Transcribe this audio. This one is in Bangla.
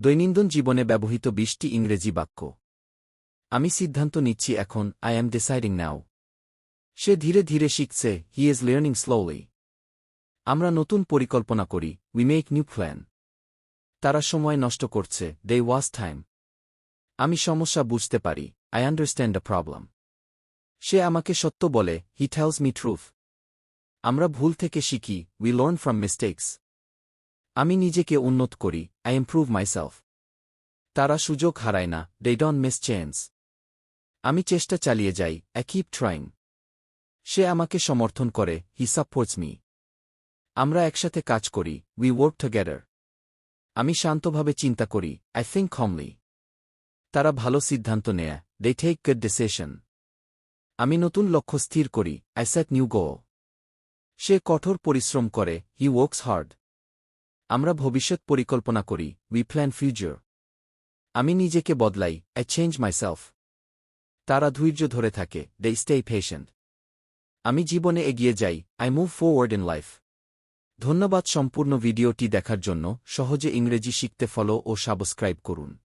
দৈনন্দিন জীবনে ব্যবহৃত 20টি ইংরেজি বাক্য। আমি সিদ্ধান্ত নিচ্ছি এখন, আই অ্যাম ডিসাইডিং নাও। সে ধীরে ধীরে শিখছে, হি ইজ লার্নিং স্লোলি। আমরা নতুন পরিকল্পনা করি, উই মেক নিউ প্ল্যান। তারা সময় নষ্ট করছে, দে ওয়াস্ট টাইম। আমি সমস্যা বুঝতে পারি, আই আন্ডারস্ট্যান্ড দ্য প্রবলেম। সে আমাকে সত্য বলে, হি টেলস মি ট্রুথ। আমরা ভুল থেকে শিখি, উই লার্ন ফ্রম মিস্টেকস। আমি নিজেকে উন্নত করি, আই ইমপ্রুভ মাইসেলফ। তারা সুযোগ হারায় না, দে ডোন্ট মিস চান্স। আমি চেষ্টা চালিয়ে যাই, আই কিপ ট্রাইং। সে আমাকে সমর্থন করে, হি সাপোর্টস মি। আমরা একসাথে কাজ করি, উই ওয়ার্ক টুগেদার। আমি শান্তভাবে চিন্তা করি, আই থিঙ্ক calmly। তারা ভালো সিদ্ধান্ত নেয়, দে টেক গুড ডিসিশন। আমি নতুন লক্ষ্য স্থির করি, আই সেট নিউ গোল। সে কঠোর পরিশ্রম করে, হি ওয়ার্কস হার্ড। আমরা ভবিষ্যৎ পরিকল্পনা করি, উই প্ল্যান ফিউচার। আমি নিজেকে বদলাই, আই চেঞ্জ মাইসেলফ। তারা ধৈর্য ধরে থাকে, দে স্টে পেশেন্ট। আমি জীবনে এগিয়ে যাই, I move forward in life. ধন্যবাদ সম্পূর্ণ ভিডিওটি দেখার জন্য। সহজে ইংরেজি শিখতে ফলো ও সাবস্ক্রাইব করুন।